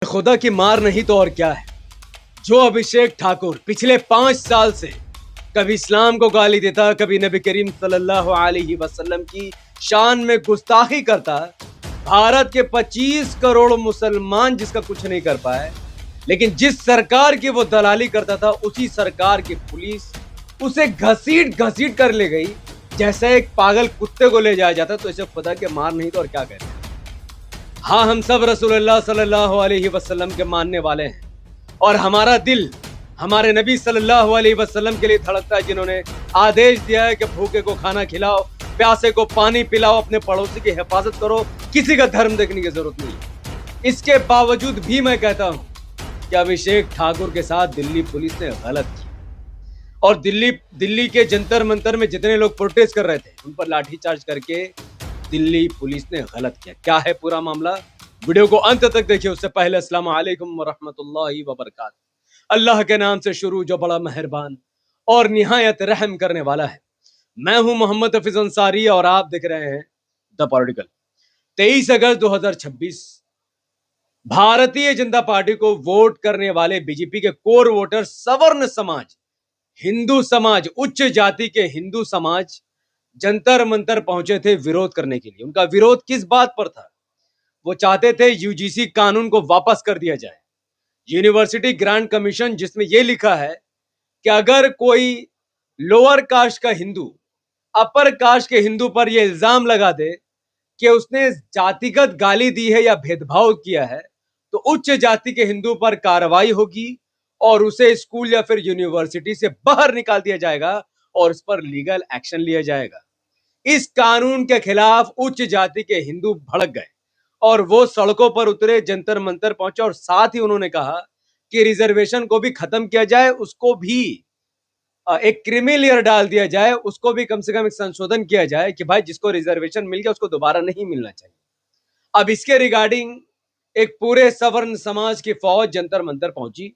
खुदा की मार नहीं तो और क्या है। जो अभिषेक ठाकुर पिछले 5 साल से कभी इस्लाम को गाली देता, कभी नबी करीम सल्लल्लाहु अलैहि वसल्लम की शान में गुस्ताखी करता, भारत के 25 करोड़ मुसलमान जिसका कुछ नहीं कर पाए, लेकिन जिस सरकार की वो दलाली करता था उसी सरकार की पुलिस उसे घसीट घसीट कर ले गई। जैसे एक पागल कुत्ते को ले जाया जाता, तो इसे खुदा के मार नहीं तो और क्या कहते हैं। हाँ, हम सब रसूलुल्लाह सल्लल्लाहु अलैहि वसल्लम के मानने वाले हैं और हमारा दिल हमारे नबी सल्लल्लाहु अलैहि वसल्लम के लिए धड़कता है, जिन्होंने आदेश दिया है कि भूखे को खाना खिलाओ, प्यासे को पानी पिलाओ, अपने पड़ोसी की हिफाजत करो, किसी का धर्म देखने की जरूरत नहीं। इसके बावजूद भी मैं कहता हूं कि अभिषेक ठाकुर के साथ दिल्ली पुलिस ने गलत किया और दिल्ली के जंतर मंतर में जितने लोग प्रोटेस्ट कर रहे थे उन पर लाठीचार्ज करके दिल्ली पुलिस ने गलत किया। क्या है पूरा मामला, वीडियो को अंत तक देखिए। उससे पहले अस्सलाम वालेकुम व रहमतुल्लाहि व बरकातहू। अल्लाह के नाम से शुरू जो बड़ा मेहरबान और निहायत रहम करने वाला है। मैं हूं मोहम्मद हफीज अंसारी और आप देख रहे हैं the political. 23 August 2026 Bharatiya Janata party को वोट करने वाले बीजेपी के कोर वोटर सवर्ण समाज, हिंदू समाज, उच्च जाति के हिंदू समाज जंतर मंतर पहुंचे थे विरोध करने के लिए। उनका विरोध किस बात पर था? वो चाहते थे यूजीसी कानून को वापस कर दिया जाए, यूनिवर्सिटी ग्रांट कमीशन, जिसमें यह लिखा है कि अगर कोई लोअर कास्ट का हिंदू अपर कास्ट के हिंदू पर यह इल्जाम लगा दे कि उसने जातिगत गाली दी है या भेदभाव किया है, तो उच्च जाति के हिंदू पर कार्रवाई होगी और उसे स्कूल या फिर यूनिवर्सिटी से बाहर निकाल दिया जाएगा और उस पर लीगल एक्शन लिया जाएगा। इस कानून के खिलाफ उच्च जाति के हिंदू भड़क गए और वो सड़कों पर उतरे, जंतर मंतर पहुंचे और साथ ही उन्होंने कहा कि रिजर्वेशन को भी खत्म किया जाए, उसको भी एक क्रीमी लेयर डाल दिया जाए, उसको भी कम से कम एक संशोधन किया जाए कि भाई जिसको रिजर्वेशन मिल गया उसको दोबारा नहीं मिलना चाहिए। अब इसके रिगार्डिंग एक पूरे सवर्ण समाज की फौज जंतर मंतर पहुंची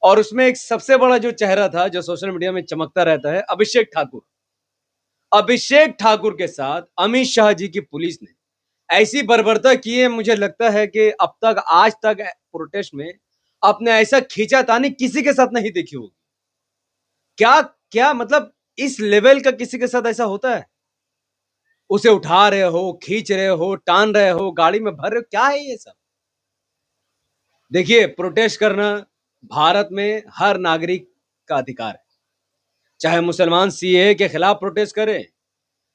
और उसमें एक सबसे बड़ा जो चेहरा था जो सोशल मीडिया में चमकता रहता है, अभिषेक ठाकुर। अभिषेक ठाकुर के साथ अमित शाह जी की पुलिस ने ऐसी बर्बरता की है, मुझे लगता है कि अब तक आज तक प्रोटेस्ट में आपने ऐसा खींचातानी किसी के साथ नहीं देखी होगी। क्या क्या मतलब इस लेवल का किसी के साथ ऐसा होता है? उसे उठा रहे हो, खींच रहे हो, टान रहे हो, गाड़ी में भर रहे हो, क्या है ये सब? देखिए, प्रोटेस्ट करना भारत में हर नागरिक का अधिकार है, चाहे मुसलमान सीएए के खिलाफ प्रोटेस्ट करे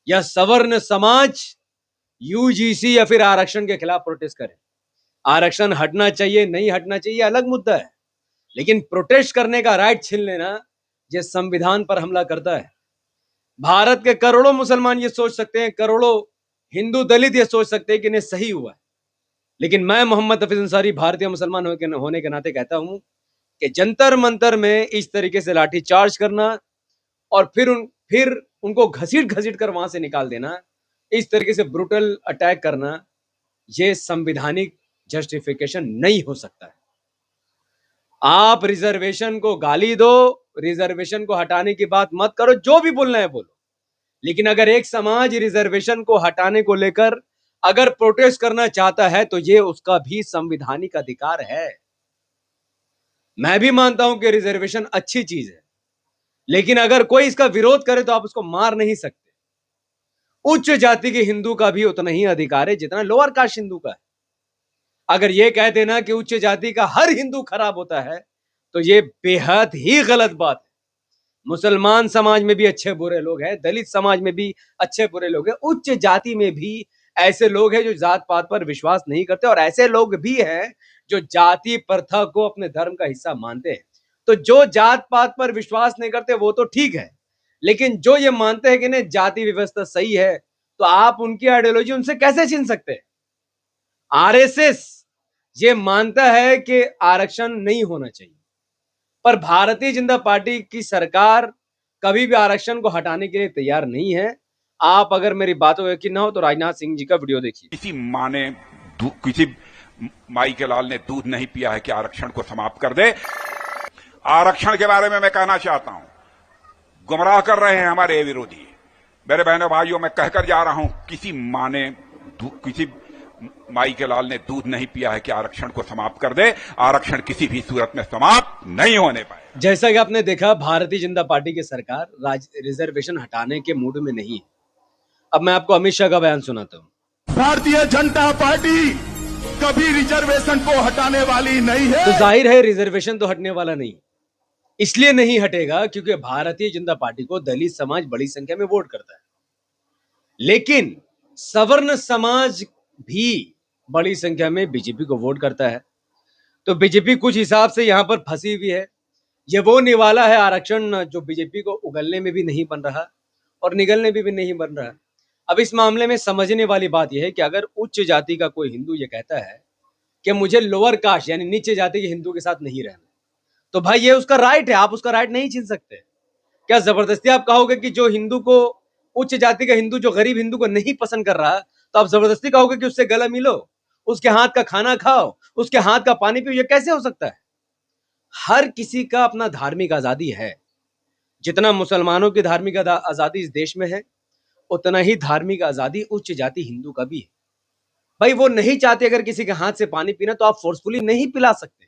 या सवर्ण समाज यूजीसी या फिर आरक्षण के खिलाफ प्रोटेस्ट करे। आरक्षण हटना चाहिए, नहीं हटना चाहिए अलग मुद्दा है, लेकिन प्रोटेस्ट करने का राइट छीन लेना ये संविधान पर हमला करता है। भारत के करोड़ों मुसलमान ये सोच सकते हैं, करोड़ों हिंदू दलित ये सोच सकते हैं कि नहीं सही हुआ है, लेकिन मैं मोहम्मद हफीज अंसारी भारतीय मुसलमान होने के नाते कहता हूं कि जंतर मंतर में इस तरीके से लाठी चार्ज करना और फिर उनको घसीट घसीट कर वहां से निकाल देना, इस तरीके से ब्रूटल अटैक करना, यह संवैधानिक जस्टिफिकेशन नहीं हो सकता है। आप रिजर्वेशन को गाली दो, रिजर्वेशन को हटाने की बात मत करो, जो भी बोलना है बोलो, लेकिन अगर एक समाज रिजर्वेशन को हटाने को लेकर अगर प्रोटेस्ट करना चाहता है तो यह उसका भी संवैधानिक अधिकार है। मैं भी मानता हूं कि रिजर्वेशन अच्छी चीज है, लेकिन अगर कोई इसका विरोध करे तो आप उसको मार नहीं सकते। उच्च जाति के हिंदू का भी उतना ही अधिकार है जितना लोअर कास्ट हिंदू का है। अगर यह कह देना कि उच्च जाति का हर हिंदू खराब होता है तो यह बेहद ही गलत बात है। मुसलमान समाज में भी अच्छे बुरे लोग हैं, दलित समाज में भी अच्छे बुरे लोग हैं, उच्च जाति में भी ऐसे लोग हैं जो जात पात पर विश्वास नहीं करते और ऐसे लोग भी हैं जो जाति प्रथा को अपने धर्म का हिस्सा मानते हैं। तो जो जात पात पर विश्वास नहीं करते वो तो ठीक है, लेकिन जो ये मानते हैं कि नहीं जाति व्यवस्था सही है, तो आप उनकी आइडियोलॉजी उनसे कैसे छीन सकते हैं? आरएसएस ये मानता है कि आरक्षण नहीं होना चाहिए, पर भारतीय जनता पार्टी की सरकार कभी भी आरक्षण को हटाने के लिए तैयार नहीं है। आप अगर मेरी बातों में यकीन ना हो तो राजनाथ सिंह जी का वीडियो देखिए। किसी माई के लाल ने दूध नहीं पिया है कि आरक्षण को समाप्त कर दे। आरक्षण के बारे में मैं कहना चाहता हूं, गुमराह कर रहे हैं हमारे ये विरोधी। मेरे बहनों भाइयों, मैं कहकर जा रहा हूं, किसी माई के लाल ने दूध नहीं पिया है कि आरक्षण को समाप्त कर दे। आरक्षण किसी भी सूरत में समाप्त नहीं होने पाए। जैसा कि आपने देखा, भारतीय जनता पार्टी की सरकार रिजर्वेशन हटाने के मूड में नहीं है। अब मैं आपको अमित शाह का बयान सुनाता हूं। भारतीय जनता पार्टी कभी रिजर्वेशन को हटाने वाली नहीं है। तो जाहिर है रिजर्वेशन तो हटने वाला नहीं। इसलिए नहीं हटेगा क्योंकि भारतीय जनता पार्टी को दलित समाज बड़ी संख्या में वोट करता है, लेकिन सवर्ण समाज भी बड़ी संख्या में बीजेपी को वोट करता है। तो बीजेपी कुछ हिसाब से यहां पर फंसी हुई है। ये वो निवाला है आरक्षण जो बीजेपी को उगलने में भी नहीं बन रहा और निगलने में भी नहीं बन रहा। अब इस मामले में समझने वाली बात यह है कि अगर उच्च जाति का कोई हिंदू ये कहता है कि मुझे लोअर कास्ट यानी नीचे जाति के हिंदू के साथ नहीं रहना, तो भाई ये उसका राइट है, आप उसका राइट नहीं छीन सकते। क्या जबरदस्ती आप कहोगे कि जो हिंदू को, उच्च जाति का हिंदू जो गरीब हिंदू को नहीं पसंद कर रहा, तो आप जबरदस्ती कहोगे कि उससे गला मिलो, उसके हाथ का खाना खाओ, उसके हाथ का पानी पियो? ये कैसे हो सकता है? हर किसी का अपना धार्मिक आजादी है। जितना मुसलमानों की धार्मिक आजादी इस देश में है, उतना ही धार्मिक आजादी उच्च जाति हिंदू का भी है। भाई वो नहीं चाहते अगर किसी के हाथ से पानी पीना, तो आप फोर्सफुली नहीं पिला सकते।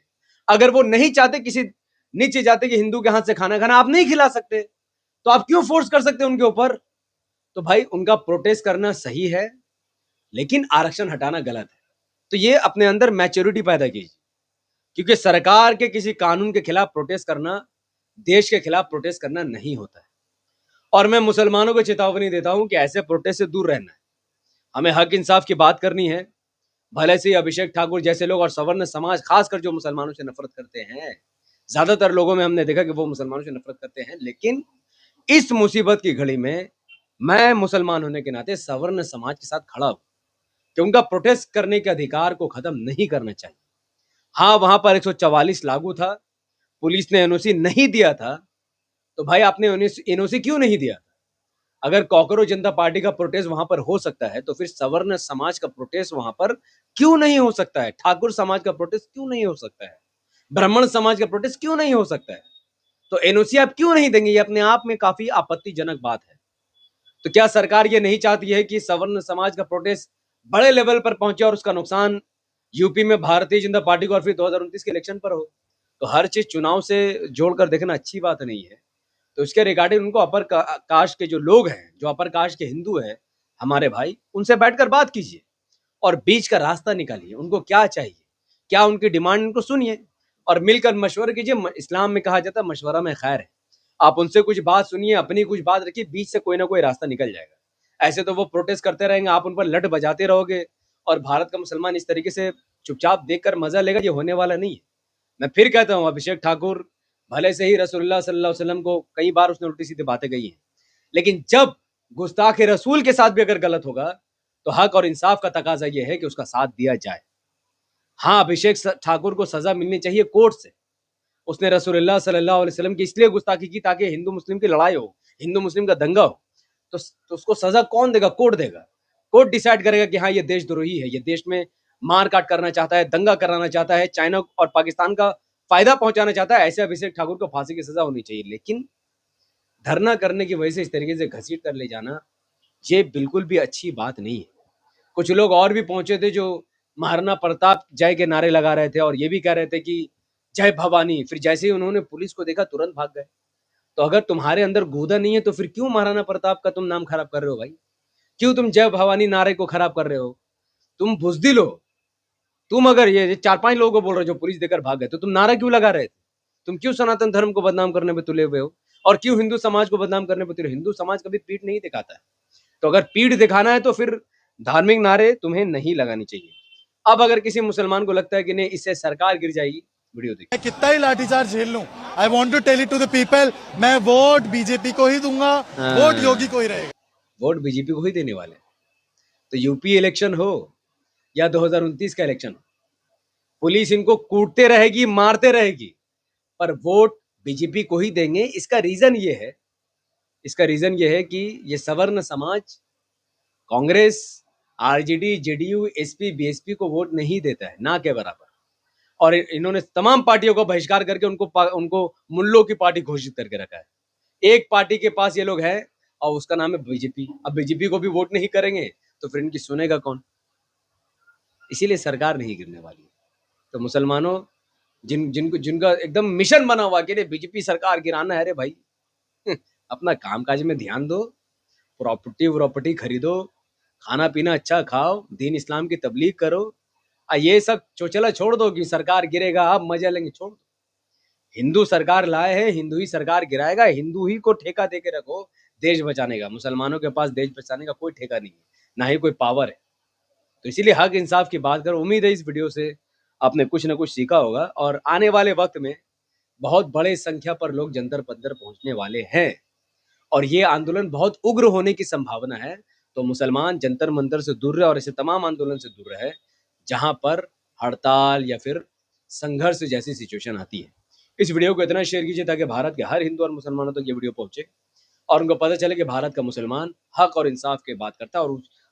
अगर वो नहीं चाहते किसी नीचे जाति के हिंदू के हाथ से खाना खाना, आप नहीं खिला सकते। तो आप क्यों फोर्स कर सकते उनके ऊपर? तो भाई उनका प्रोटेस्ट करना सही है, लेकिन आरक्षण हटाना गलत है। तो ये अपने अंदर मैच्योरिटी पैदा कीजिए, क्योंकि सरकार के किसी कानून के खिलाफ प्रोटेस्ट करना देश के खिलाफ प्रोटेस्ट करना नहीं होता है। और मैं मुसलमानों को चेतावनी देता हूं कि ऐसे प्रोटेस्ट से दूर रहना है। हमें हक इंसाफ की बात करनी है। भले से अभिषेक ठाकुर जैसे लोग और सवर्ण समाज, खासकर जो मुसलमानों से नफरत करते हैं, ज्यादातर लोगों में हमने देखा कि वो मुसलमानों से नफरत करते हैं, लेकिन इस मुसीबत की घड़ी में मैं मुसलमान होने के नाते सवर्ण समाज के साथ खड़ा हूं कि उनका प्रोटेस्ट करने के अधिकार को खत्म नहीं करना चाहिए। हाँ, वहां पर 144 लागू था, पुलिस ने एनओसी नहीं दिया था, तो भाई आपने एनओसी क्यों नहीं दिया? अगर कॉकरोच जनता पार्टी का प्रोटेस्ट वहां पर हो सकता है, तो फिर सवर्ण समाज का प्रोटेस्ट वहां पर क्यों नहीं हो सकता है? ठाकुर समाज का प्रोटेस्ट क्यों नहीं हो सकता है? ब्राह्मण समाज का प्रोटेस्ट क्यों नहीं हो सकता है? तो एनओसी आप क्यों नहीं देंगे? ये अपने आप में काफी आपत्तिजनक बात है। तो क्या सरकार ये नहीं चाहती है कि सवर्ण समाज का प्रोटेस्ट बड़े लेवल पर पहुंचे और उसका नुकसान यूपी में भारतीय जनता पार्टी को और फिर 2029 के इलेक्शन पर हो? तो हर चीज चुनाव से जोड़कर देखना अच्छी बात नहीं है। तो इसके रिगार्डिंग उनको अपर कास्ट के जो लोग हैं, जो अपर कास्ट के हिंदू हैं हमारे भाई, उनसे बैठकर बात कीजिए और बीच का रास्ता निकालिए। उनको क्या चाहिए, क्या उनकी डिमांड, उनको सुनिए और मिलकर मशवरा कीजिए। इस्लाम में कहा जाता है मशवरा में खैर है। आप उनसे कुछ बात सुनिए, अपनी कुछ बात रखिए, बीच से कोई ना कोई रास्ता निकल जाएगा। ऐसे तो वो प्रोटेस्ट करते रहेंगे, आप उन पर लट बजाते रहोगे और भारत का मुसलमान इस तरीके से चुपचाप देखकर मजा लेगा, ये होने वाला नहीं है। मैं फिर कहता हूँ, अभिषेक ठाकुर भले से ही रसूलुल्लाह सल्लल्लाहु अलैहि वसल्लम को कई बार उसने उल्टी सीधी बातें कही हैं, लेकिन जब गुस्ताख रसूल के साथ भी अगर गलत होगा, तो हक और इंसाफ का तकाजा यह है कि उसका साथ दिया जाए। हाँ, अभिषेक ठाकुर को सजा मिलनी चाहिए कोर्ट से। उसने रसूलुल्लाह सल्लल्लाहु अलैहि वसल्लम की इसलिए गुस्ताखी की ताकि हिंदू मुस्लिम की लड़ाई हो, हिंदू मुस्लिम का दंगा हो। तो उसको सजा कौन देगा? कोर्ट देगा। कोर्ट डिसाइड करेगा कि हाँ, ये देशद्रोही है, ये देश में मार काट करना चाहता है, दंगा कराना चाहता है, चाइना और पाकिस्तान का फायदा पहुंचाना चाहता है। ऐसे अभिषेक ठाकुर को फांसी की सजा होनी चाहिए। लेकिन धरना करने की वजह से इस तरीके से घसीट कर ले जाना, ये बिल्कुल भी अच्छी बात नहीं है। कुछ लोग और भी पहुंचे थे जो महाराणा प्रताप जय के नारे लगा रहे थे और ये भी कह रहे थे कि जय भवानी। फिर जैसे ही उन्होंने पुलिस को देखा, तुरंत भाग गए। तो अगर तुम्हारे अंदर गूदा नहीं है, तो फिर क्यों महाराणा प्रताप का तुम नाम खराब कर रहे हो भाई? क्यों तुम जय भवानी नारे को खराब कर रहे हो? तुम बुजदिल हो। तुम अगर ये 4-5 लोगों को बोल रहे हो जो पुलिस देकर भाग गए, तो तुम नारा क्यों लगा रहे थे? तुम क्यों सनातन धर्म को बदनाम करने पे तुले हुए हो और क्यों हिंदू समाज को बदनाम करने पे तुले? हिंदू समाज कभी पीठ नहीं दिखाता है। तो अगर पीठ दिखाना है तो फिर धार्मिक नारे तुम्हें नहीं लगानी चाहिए। अब अगर किसी मुसलमान को लगता है कि नहीं, इससे सरकार गिर जाएगी, वीडियो देखिए। मैं कितना ही लाठीचार्ज झेल लूं, I want to tell it to the people, मैं वोट बीजेपी को ही दूंगा, वोट योगी को ही रहेगा। वोट बीजेपी को ही देने वाले। तो यूपी इलेक्शन हो या 2029 का इलेक्शन हो, पुलिस इनको कूटते रहेगी, मारते रहेगी, पर वोट बीजेपी को ही देंगे। इसका रीजन ये है कि ये सवर्ण समाज Congress, RJD, JDU, SP, BSP को वोट नहीं देता है, ना के बराबर। और इन्होंने तमाम पार्टियों का बहिष्कार करके उनको मुल्लों की पार्टी घोषित करके रखा है। एक पार्टी के पास ये लोग हैं और उसका नाम है बीजेपी। अब बीजेपी को भी वोट नहीं करेंगे तो फिर इनकी सुनेगा कौन? इसीलिए सरकार नहीं गिरने वाली। तो मुसलमानों, जिनका एकदम मिशन बना हुआ कि बीजेपी सरकार गिराना है, रे भाई अपना कामकाज में ध्यान दो, प्रॉपर्टी खरीदो, खाना पीना अच्छा खाओ, दीन इस्लाम की तबलीग करो। ये सब चोचला छोड़ दो कि सरकार गिरेगा आप मजा लेंगे, छोड़ दो। हिंदू सरकार लाए हैं, हिंदू ही सरकार गिराएगा। हिंदू ही को ठेका दे के रखो देश बचाने का। मुसलमानों के पास देश बचाने का कोई ठेका नहीं है, ना ही कोई पावर है। तो इसीलिए हक इंसाफ की बात करो। उम्मीद है इस वीडियो से आपने कुछ ना कुछ सीखा होगा, और आने वाले वक्त में बहुत बड़े संख्या पर लोग जंतर पंतर पहुंचने वाले हैं, और ये आंदोलन बहुत उग्र होने की संभावना है। तो मुसलमान जंतर मंतर से दूर रहे और ऐसे तमाम आंदोलन से दूर रहे जहां पर हड़ताल या फिर संघर्ष जैसी सिचुएशन आती है। इस वीडियो को इतना शेयर कीजिए ताकि भारत के हर हिंदू और मुसलमानों तक ये वीडियो पहुंचे और उनको पता चले कि भारत का मुसलमान हक और इंसाफ की बात करता है, और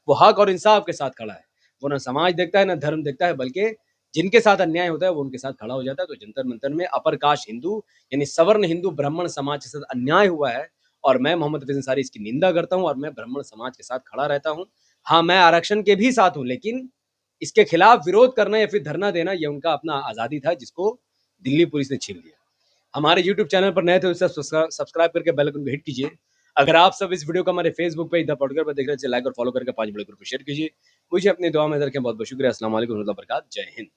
वो हक और इंसाफ के साथ खड़ा है। वो ना समाज देखता है, ना धर्म देखता है, बल्कि जिनके साथ अन्याय होता है वो उनके साथ खड़ा हो जाता है। तो जंतर मंतर में अपर कास्ट हिंदू यानी सवर्ण हिंदू ब्राह्मण समाज के साथ अन्याय हुआ है, और मैं मोहम्मद हफीज अंसारी इसकी निंदा करता हूं, और मैं ब्राह्मण समाज के साथ खड़ा रहता हूं। हाँ, मैं आरक्षण के भी साथ हूं, लेकिन इसके खिलाफ विरोध करना या फिर धरना देना ये उनका अपना आजादी था, जिसको दिल्ली पुलिस ने छीन लिया। हमारे YouTube चैनल पर नए थे तो सब्सक्राइब करके बेल आइकन को हिट कीजिए। अगर आप सब इस वीडियो को हमारे फेसबुक पे द पॉडकास्ट पर देख रहे हैं, लाइक और फॉलो करके 5 बड़े ग्रुप पर शेयर कीजिए। मुझे अपनी दुआ में रखें। बहुत बहुत शुक्रिया। अस्सलाम वालेकुम व रहमतुल्लाहि व बरकातहू। जय हिंद।